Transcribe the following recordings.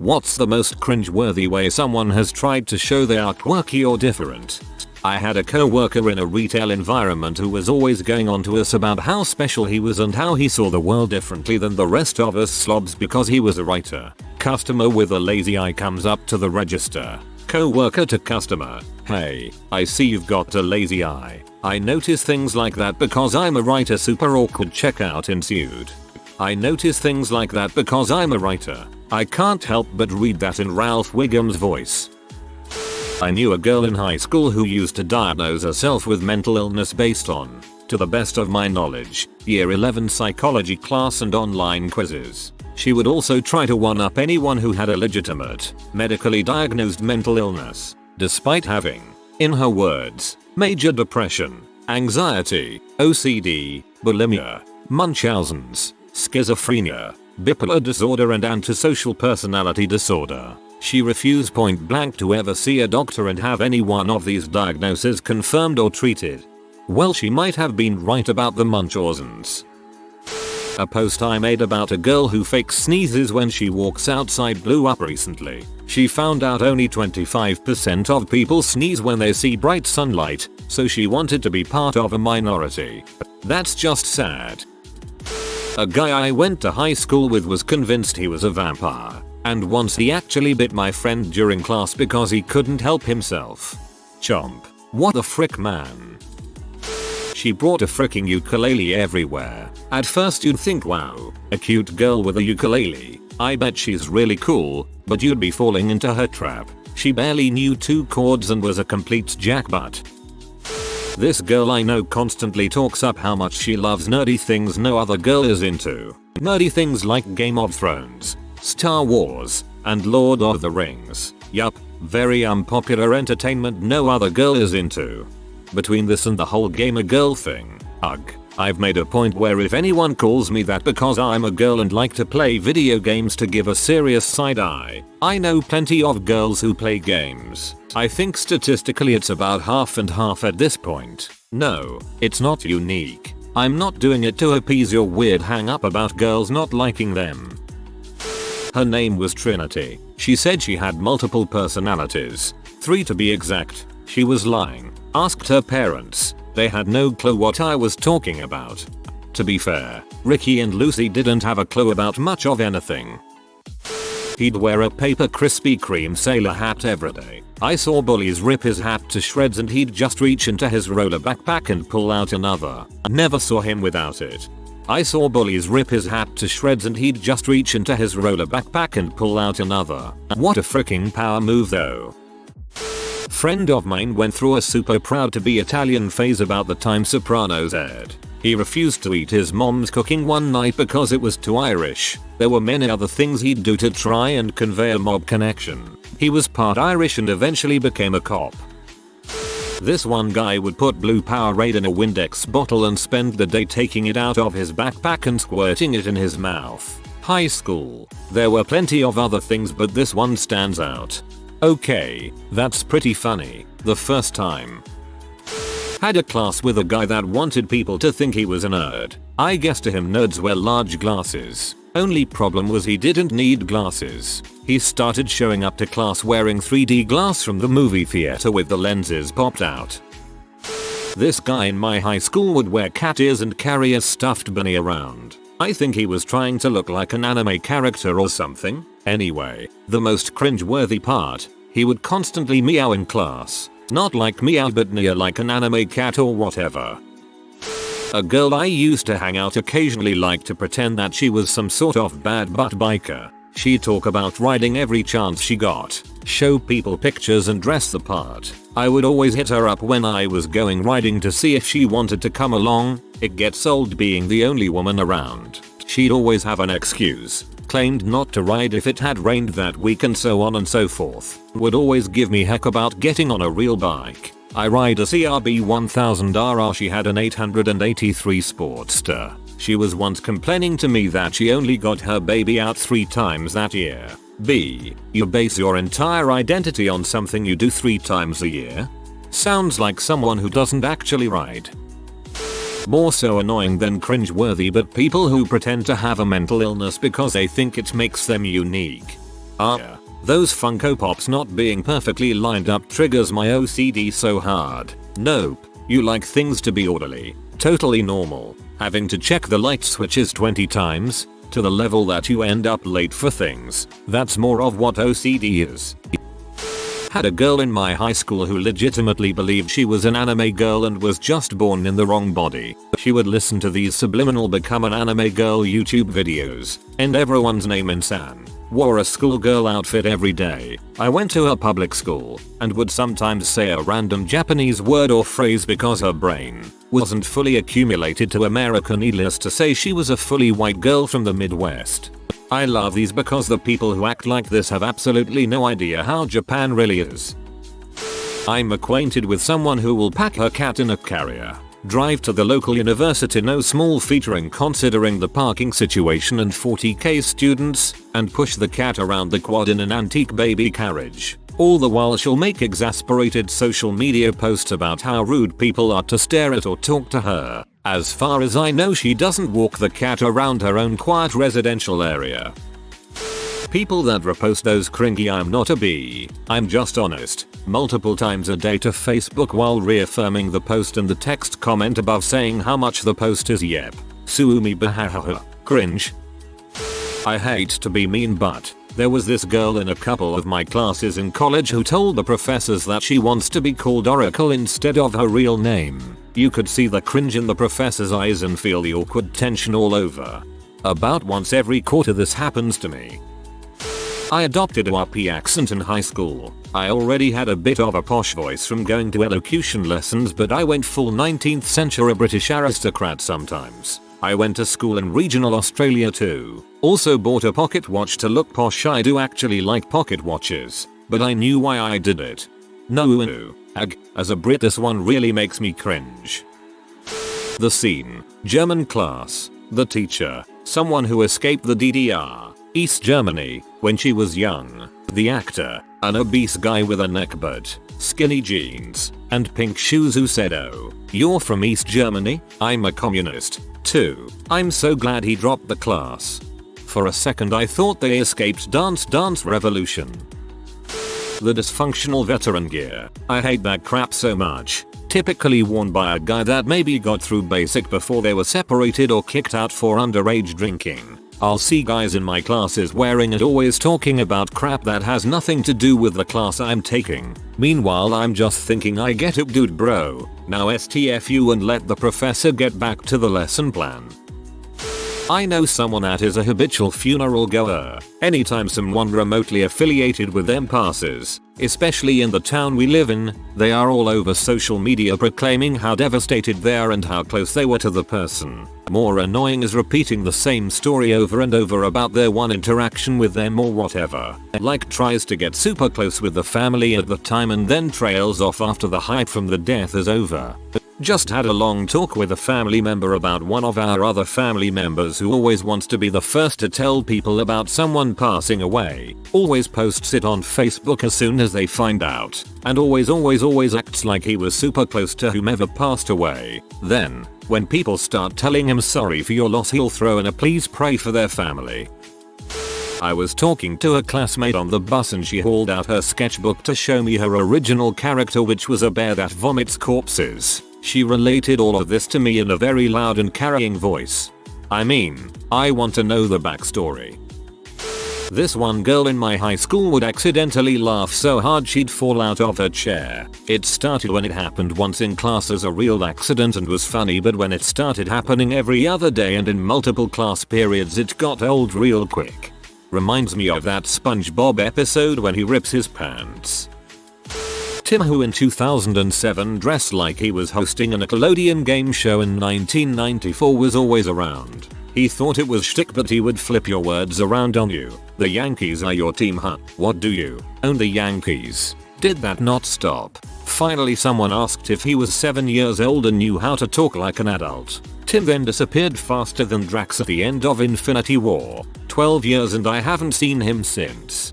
What's the most cringe-worthy way someone has tried to show they are quirky or different? I had a co-worker in a retail environment who was always going on to us about how special he was and how he saw the world differently than the rest of us slobs because he was a writer. Customer with a lazy eye comes up to the register. Co-worker to customer, "Hey, I see you've got a lazy eye. I notice things like that because I'm a writer." Super awkward checkout ensued. "I notice things like that because I'm a writer. I can't help but read that," in Ralph Wiggum's voice. I knew a girl in high school who used to diagnose herself with mental illness based on, to the best of my knowledge, year 11 psychology class and online quizzes. She would also try to one-up anyone who had a legitimate, medically diagnosed mental illness, despite having, in her words, major depression, anxiety, OCD, bulimia, Munchausen's, schizophrenia, bipolar disorder and antisocial personality disorder. She refused point blank to ever see a doctor and have any one of these diagnoses confirmed or treated. Well, she might have been right about the Munchausen's. A post I made about a girl who fakes sneezes when she walks outside blew up recently. She found out only 25% of people sneeze when they see bright sunlight, so she wanted to be part of a minority. That's just sad. A guy I went to high school with was convinced he was a vampire, and once he actually bit my friend during class because he couldn't help himself. Chomp. What the frick, man. She brought a fricking ukulele everywhere. At first you'd think, wow, a cute girl with a ukulele. I bet she's really cool, but you'd be falling into her trap. She barely knew 2 chords and was a complete jackbutt. This girl I know constantly talks up how much she loves nerdy things no other girl is into. Nerdy things like Game of Thrones, Star Wars, and Lord of the Rings. Yup, very unpopular entertainment no other girl is into. Between this and the whole gamer girl thing, ugh, I've made a point where if anyone calls me that because I'm a girl and like to play video games to give a serious side eye. I know plenty of girls who play games. I think statistically it's about half and half at this point. No, it's not unique. I'm not doing it to appease your weird hang up about girls not liking them. Her name was Trinity. She said she had multiple personalities. 3 to be exact. She was lying. Asked her parents. They had no clue what I was talking about. To be fair, Ricky and Lucy didn't have a clue about much of anything. He'd wear a paper Krispy Kreme sailor hat every day. I saw bullies rip his hat to shreds and he'd just reach into his roller backpack and pull out another. Never saw him without it. I saw bullies rip his hat to shreds and he'd just reach into his roller backpack and pull out another. What a freaking power move though. Friend of mine went through a super proud to be Italian phase about the time Sopranos aired. He refused to eat his mom's cooking one night because it was too Irish. There were many other things he'd do to try and convey a mob connection. He was part Irish and eventually became a cop. This one guy would put blue Powerade in a Windex bottle and spend the day taking it out of his backpack and squirting it in his mouth. High school. There were plenty of other things but this one stands out. Okay, that's pretty funny. The first time. Had a class with a guy that wanted people to think he was a nerd. I guess to him nerds wear large glasses. Only problem was he didn't need glasses. He started showing up to class wearing 3D glass from the movie theater with the lenses popped out. This guy in my high school would wear cat ears and carry a stuffed bunny around. I think he was trying to look like an anime character or something. Anyway, the most cringe-worthy part, he would constantly meow in class. Not like meow but near like an anime cat or whatever. A girl I used to hang out occasionally liked to pretend that she was some sort of bad butt biker. She'd talk about riding every chance she got, show people pictures and dress the part. I would always hit her up when I was going riding to see if she wanted to come along. It gets old being the only woman around. She'd always have an excuse. Claimed not to ride if it had rained that week and so on and so forth. Would always give me heck about getting on a real bike. I ride a CRB 1000RR. She had an 883 Sportster. She was once complaining to me that she only got her baby out 3 times that year. B. You base your entire identity on something you do 3 times a year? Sounds like someone who doesn't actually ride. More so annoying than cringe-worthy but people who pretend to have a mental illness because they think it makes them unique. Yeah. Those Funko Pops not being perfectly lined up triggers my OCD so hard. Nope. You like things to be orderly. Totally normal. Having to check the light switches 20 times? To the level that you end up late for things. That's more of what OCD is. Had a girl in my high school who legitimately believed she was an anime girl and was just born in the wrong body. She would listen to these subliminal become an anime girl YouTube videos, and everyone's name in San. Wore a schoolgirl outfit every day. I went to her public school, and would sometimes say a random Japanese word or phrase because her brain wasn't fully accumulated to American. Needless to say, she was a fully white girl from the Midwest. I love these because the people who act like this have absolutely no idea how Japan really is. I'm acquainted with someone who will pack her cat in a carrier, drive to the local university, no small featuring considering the parking situation and 40k students, and push the cat around the quad in an antique baby carriage. All the while she'll make exasperated social media posts about how rude people are to stare at or talk to her. As far as I know, she doesn't walk the cat around her own quiet residential area. People that repost those cringy "I'm not a bee, I'm just honest" multiple times a day to Facebook while reaffirming the post and the text comment above saying how much the post is yep. Sue me bahahaha. Cringe. I hate to be mean, but there was this girl in a couple of my classes in college who told the professors that she wants to be called Oracle instead of her real name. You could see the cringe in the professor's eyes and feel the awkward tension all over. About once every quarter this happens to me. I adopted a WP accent in high school. I already had a bit of a posh voice from going to elocution lessons, but I went full 19th century British aristocrat sometimes. I went to school in regional Australia too. Also bought a pocket watch to look posh. I do actually like pocket watches, but I knew why I did it. No. As a Brit, this one really makes me cringe. The scene. German class. The teacher. Someone who escaped the DDR, East Germany, when she was young. The actor. An obese guy with a neck butt, skinny jeans, and pink shoes who said, "Oh, you're from East Germany? I'm a communist, too." I'm so glad he dropped the class. For a second I thought they escaped Dance Revolution. The dysfunctional veteran gear. I hate that crap so much. Typically worn by a guy that maybe got through basic before they were separated or kicked out for underage drinking. I'll see guys in my classes wearing it, always talking about crap that has nothing to do with the class I'm taking. Meanwhile I'm just thinking, I get it, dude, bro. Now STFU and let the professor get back to the lesson plan. I know someone that is a habitual funeral goer. Anytime someone remotely affiliated with them passes, especially in the town we live in, they are all over social media proclaiming how devastated they are and how close they were to the person. More annoying is repeating the same story over and over about their one interaction with them or whatever. Like tries to get super close with the family at the time and then trails off after the hype from the death is over. Just had a long talk with a family member about one of our other family members who always wants to be the first to tell people about someone passing away. Always posts it on Facebook as soon as they find out. And always acts like he was super close to whomever passed away. Then, when people start telling him sorry for your loss, he'll throw in a please pray for their family. I was talking to a classmate on the bus and she hauled out her sketchbook to show me her original character, which was a bear that vomits corpses. She related all of this to me in a very loud and carrying voice. I mean, I want to know the backstory. This one girl in my high school would accidentally laugh so hard she'd fall out of her chair. It started when it happened once in class as a real accident and was funny, but when it started happening every other day and in multiple class periods, it got old real quick. Reminds me of that SpongeBob episode when he rips his pants. Tim, who in 2007 dressed like he was hosting a Nickelodeon game show in 1994, was always around. He thought it was shtick, but he would flip your words around on you. The Yankees are your team, huh? What do you own the Yankees? Did that not stop? Finally someone asked if he was 7 years old and knew how to talk like an adult. Tim then disappeared faster than Drax at the end of Infinity War. 12 years and I haven't seen him since.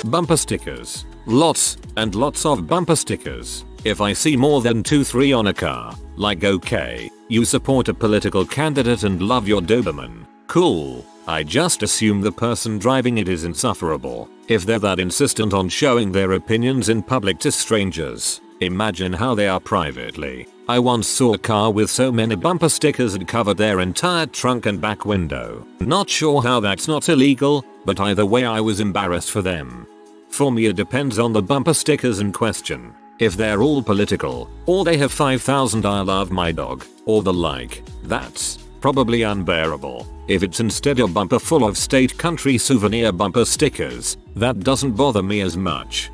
Bumper stickers. Lots and lots of bumper stickers. If I see more than 2-3 on a car, like okay, you support a political candidate and love your Doberman. Cool. I just assume the person driving it is insufferable. If they're that insistent on showing their opinions in public to strangers, imagine how they are privately. I once saw a car with so many bumper stickers it covered their entire trunk and back window. Not sure how that's not illegal, but either way I was embarrassed for them. For me it depends on the bumper stickers in question. If they're all political, or they have 5,000 I love my dog, or the like, that's probably unbearable. If it's instead a bumper full of state country souvenir bumper stickers, that doesn't bother me as much.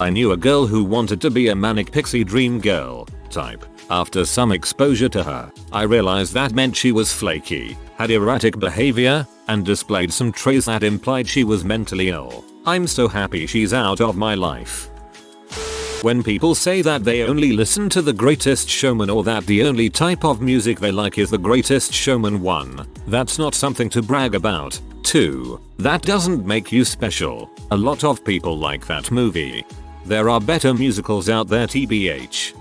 I knew a girl who wanted to be a manic pixie dream girl type. After some exposure to her, I realized that meant she was flaky, had erratic behavior, and displayed some traits that implied she was mentally ill. I'm so happy she's out of my life. When people say that they only listen to The Greatest Showman or that the only type of music they like is The Greatest Showman 1, that's not something to brag about. 2, that doesn't make you special. A lot of people like that movie. There are better musicals out there tbh.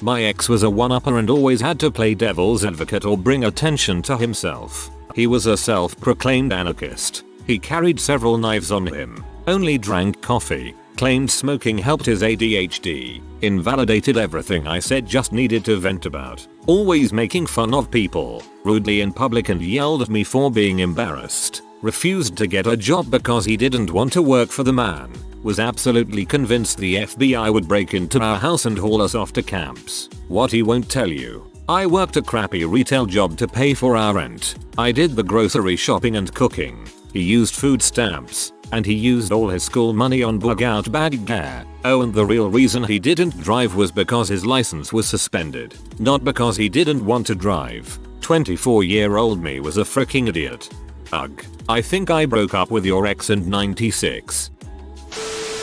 My ex was a one-upper and always had to play devil's advocate or bring attention to himself. He was a self-proclaimed anarchist. He carried several knives on him, only drank coffee, claimed smoking helped his ADHD, invalidated everything I said, just needed to vent about, always making fun of people, rudely in public and yelled at me for being embarrassed, refused to get a job because he didn't want to work for the man, was absolutely convinced the FBI would break into our house and haul us off to camps. What he won't tell you. I worked a crappy retail job to pay for our rent. I did the grocery shopping and cooking. He used food stamps, and he used all his school money on bug out bag gear. Oh, and the real reason he didn't drive was because his license was suspended, not because he didn't want to drive. 24-year-old me was a freaking idiot. Ugh. I think I broke up with your ex in '96.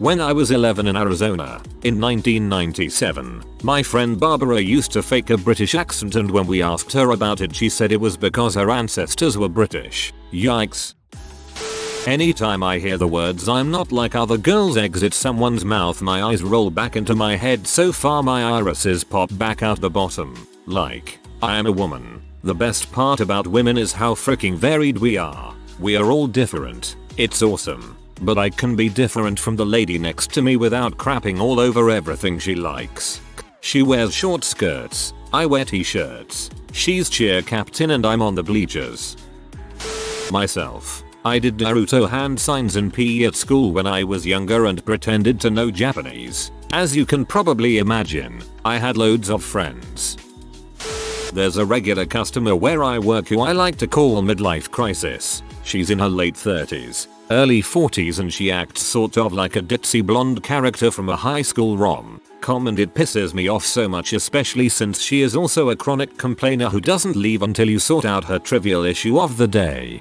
When I was 11 in Arizona, in 1997, my friend Barbara used to fake a British accent, and when we asked her about it she said it was because her ancestors were British. Yikes. Anytime I hear the words "I'm not like other girls" exit someone's mouth, my eyes roll back into my head so far my irises pop back out the bottom. Like, I am a woman. The best part about women is how freaking varied we are. We are all different. It's awesome. But I can be different from the lady next to me without crapping all over everything she likes. She wears short skirts. I wear t-shirts. She's cheer captain and I'm on the bleachers. Myself. I did Naruto hand signs in PE at school when I was younger and pretended to know Japanese. As you can probably imagine, I had loads of friends. There's a regular customer where I work who I like to call midlife crisis. She's in her late 30s, early 40s, and she acts sort of like a ditzy blonde character from a high school rom-com, and it pisses me off so much, especially since she is also a chronic complainer who doesn't leave until you sort out her trivial issue of the day.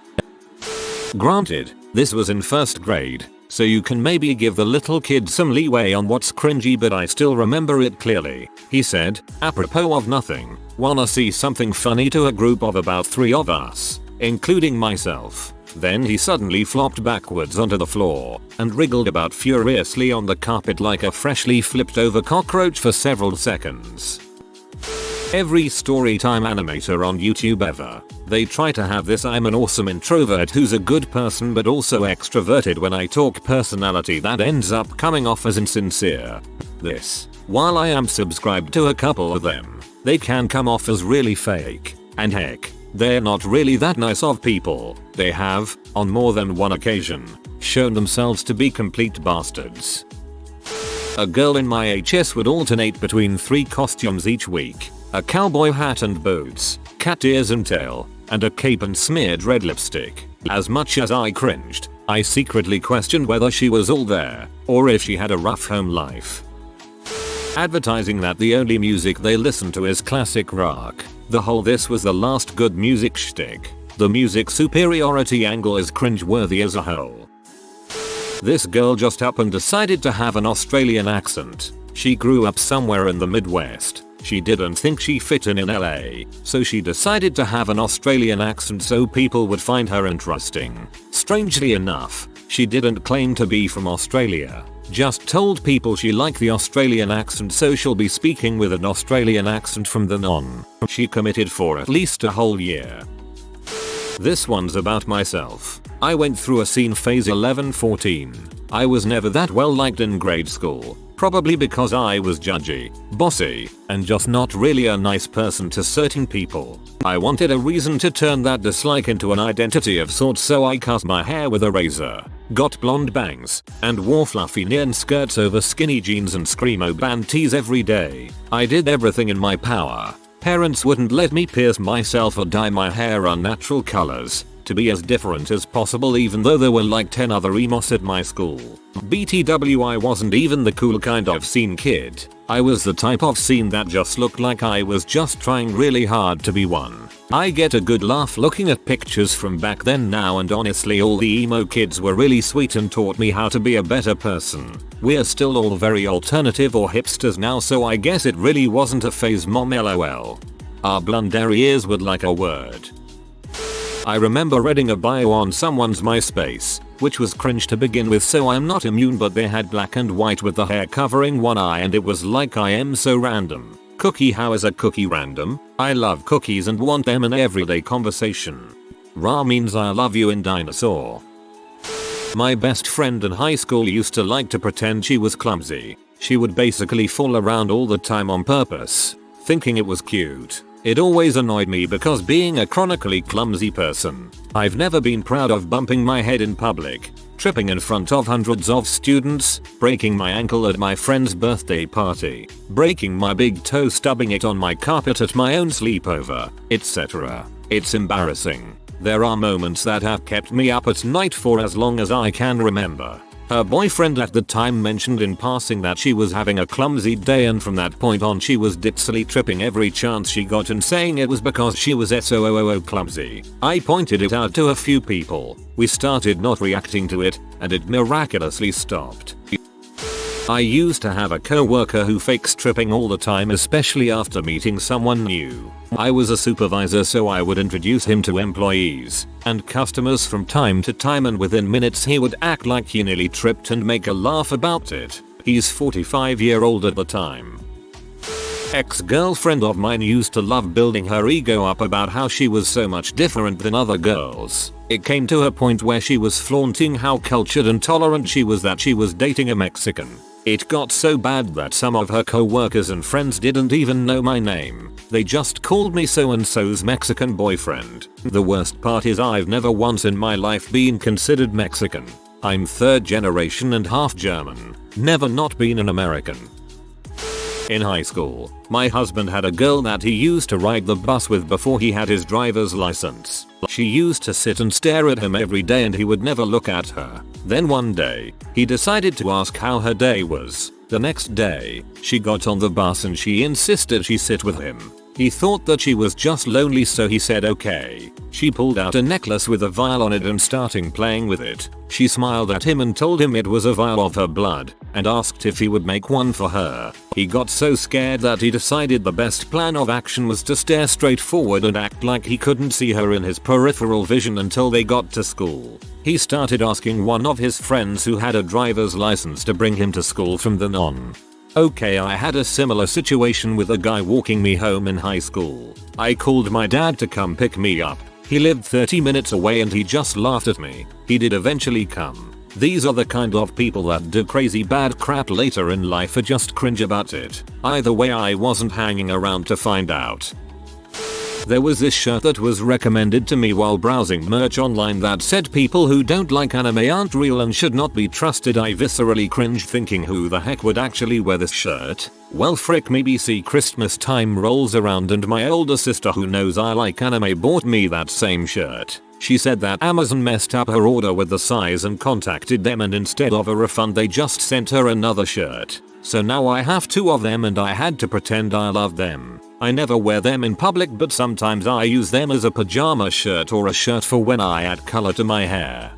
Granted, this was in first grade, so you can maybe give the little kid some leeway on what's cringy, but I still remember it clearly. He said, apropos of nothing, "Wanna see something funny?" to a group of about 3 of us, including myself. Then he suddenly flopped backwards onto the floor and wriggled about furiously on the carpet like a freshly flipped over cockroach for several seconds. Every storytime animator on YouTube ever, they try to have this "I'm an awesome introvert who's a good person but also extroverted when I talk" personality that ends up coming off as insincere. This, while I am subscribed to a couple of them, they can come off as really fake, and heck, they're not really that nice of people. They have, on more than one occasion, shown themselves to be complete bastards. A girl in my HS would alternate between 3 costumes each week: a cowboy hat and boots, cat ears and tail, and a cape and smeared red lipstick. As much as I cringed, I secretly questioned whether she was all there, or if she had a rough home life. Advertising that the only music they listen to is classic rock. The whole "this was the last good music" shtick. The music superiority angle is cringe-worthy as a whole. This girl just up and decided to have an Australian accent. She grew up somewhere in the Midwest. She didn't think she fit in LA, so she decided to have an Australian accent so people would find her interesting. Strangely enough, she didn't claim to be from Australia, just told people she liked the Australian accent, so she'll be speaking with an Australian accent from then on. She committed for at least a whole year. This one's about myself. I went through a scene phase 11-14. I was never that well liked in grade school. Probably because I was judgy, bossy, and just not really a nice person to certain people. I wanted a reason to turn that dislike into an identity of sorts, so I cut my hair with a razor, got blonde bangs, and wore fluffy neon skirts over skinny jeans and screamo band tees every day. I did everything in my power. Parents wouldn't let me pierce myself or dye my hair unnatural colors, to be as different as possible, even though there were like 10 other emos at my school. BTW, I wasn't even the cool kind of scene kid. I was the type of scene that just looked like I was just trying really hard to be one. I get a good laugh looking at pictures from back then now, and honestly all the emo kids were really sweet and taught me how to be a better person. We're still all very alternative or hipsters now, so I guess it really wasn't a phase, mom, lol. Our blonde ears would like a word. I remember reading a bio on someone's MySpace, which was cringe to begin with, so I'm not immune, but they had black and white with the hair covering one eye and it was like, I am so random. Cookie, how is a cookie random? I love cookies and want them in everyday conversation. Ra means I love you in dinosaur. My best friend in high school used to like to pretend she was clumsy. She would basically fall around all the time on purpose, thinking it was cute. It always annoyed me because being a chronically clumsy person, I've never been proud of bumping my head in public, tripping in front of hundreds of students, breaking my ankle at my friend's birthday party, breaking my big toe, stubbing it on my carpet at my own sleepover, etc. It's embarrassing. There are moments that have kept me up at night for as long as I can remember. Her boyfriend at the time mentioned in passing that she was having a clumsy day, and from that point on she was ditzy tripping every chance she got and saying it was because she was so clumsy. I pointed it out to a few people. We started not reacting to it, and it miraculously stopped. I used to have a co-worker who fakes tripping all the time, especially after meeting someone new. I was a supervisor, so I would introduce him to employees and customers from time to time, and within minutes he would act like he nearly tripped and make a laugh about it. He's 45-year-old at the time. Ex-girlfriend of mine used to love building her ego up about how she was so much different than other girls. It came to a point where she was flaunting how cultured and tolerant she was that she was dating a Mexican. It got so bad that some of her co-workers and friends didn't even know my name. They just called me so-and-so's Mexican boyfriend. The worst part is I've never once in my life been considered Mexican. I'm third generation and half German. Never not been an American. In high school, my husband had a girl that he used to ride the bus with before he had his driver's license. She used to sit and stare at him every day and he would never look at her. Then one day, he decided to ask how her day was. The next day, she got on the bus and she insisted she sit with him. He thought that she was just lonely, so he said okay. She pulled out a necklace with a vial on it and started playing with it. She smiled at him and told him it was a vial of her blood and asked if he would make one for her. He got so scared that he decided the best plan of action was to stare straight forward and act like he couldn't see her in his peripheral vision until they got to school. He started asking one of his friends who had a driver's license to bring him to school from then on. Okay, I had a similar situation with a guy walking me home in high school. I called my dad to come pick me up. He lived 30 minutes away and he just laughed at me. He did eventually come. These are the kind of people that do crazy bad crap later in life or just cringe about it. Either way, I wasn't hanging around to find out. There was this shirt that was recommended to me while browsing merch online that said people who don't like anime aren't real and should not be trusted. I viscerally cringed, thinking who the heck would actually wear this shirt? Well, frick me, BC Christmas time rolls around and my older sister, who knows I like anime, bought me that same shirt. She said that Amazon messed up her order with the size and contacted them, and instead of a refund they just sent her another shirt. So now I have two of them and I had to pretend I love them. I never wear them in public, but sometimes I use them as a pajama shirt or a shirt for when I add color to my hair.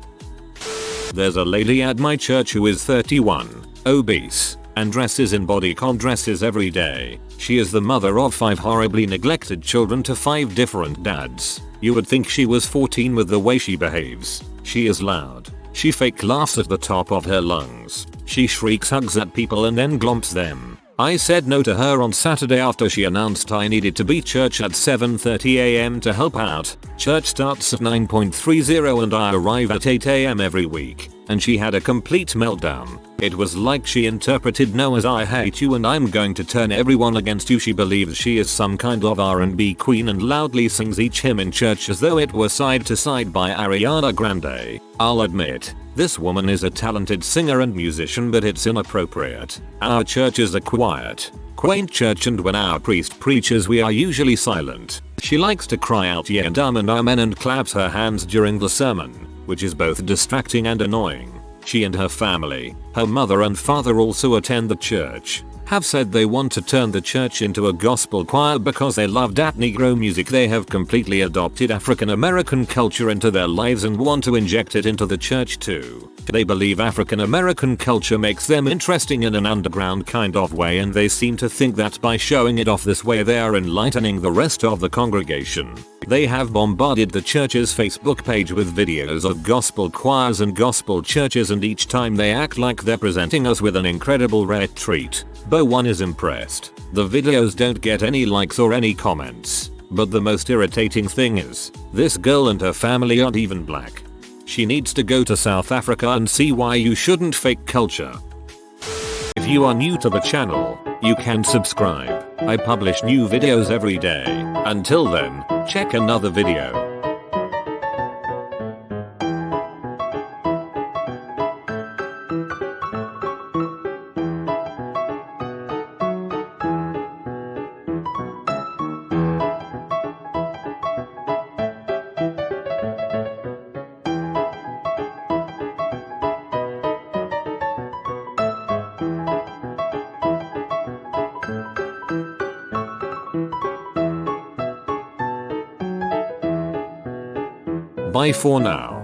There's a lady at my church who is 31, obese, and dresses in bodycon dresses every day. She is the mother of 5 horribly neglected children to 5 different dads. You would think she was 14 with the way she behaves. She is loud. She fake laughs at the top of her lungs. She shrieks, hugs at people and then glomps them. I said no to her on Saturday after she announced I needed to be church at 7:30 am to help out. Church starts at 9:30 and I arrive at 8 am every week, and she had a complete meltdown. It was like she interpreted no as I hate you and I'm going to turn everyone against you. She believes she is some kind of R&B queen and loudly sings each hymn in church as though it were Side to Side by Ariana Grande. I'll admit, this woman is a talented singer and musician, but it's inappropriate. Our church is a quiet, quaint church, and when our priest preaches we are usually silent. She likes to cry out yeah and amen and claps her hands during the sermon, which is both distracting and annoying. She and her family, her mother and father also attend the church, have said they want to turn the church into a gospel choir because they love that Negro music. They have completely adopted African American culture into their lives and want to inject it into the church too. They believe African American culture makes them interesting in an underground kind of way, and they seem to think that by showing it off this way they are enlightening the rest of the congregation. They have bombarded the church's Facebook page with videos of gospel choirs and gospel churches, and each time they act like they're presenting us with an incredible rare treat. But one is impressed. The videos don't get any likes or any comments. But the most irritating thing is, this girl and her family aren't even black. She needs to go to South Africa and see why you shouldn't fake culture. If you are new to the channel, you can subscribe. I publish new videos every day. Until then, check another video. Bye for now.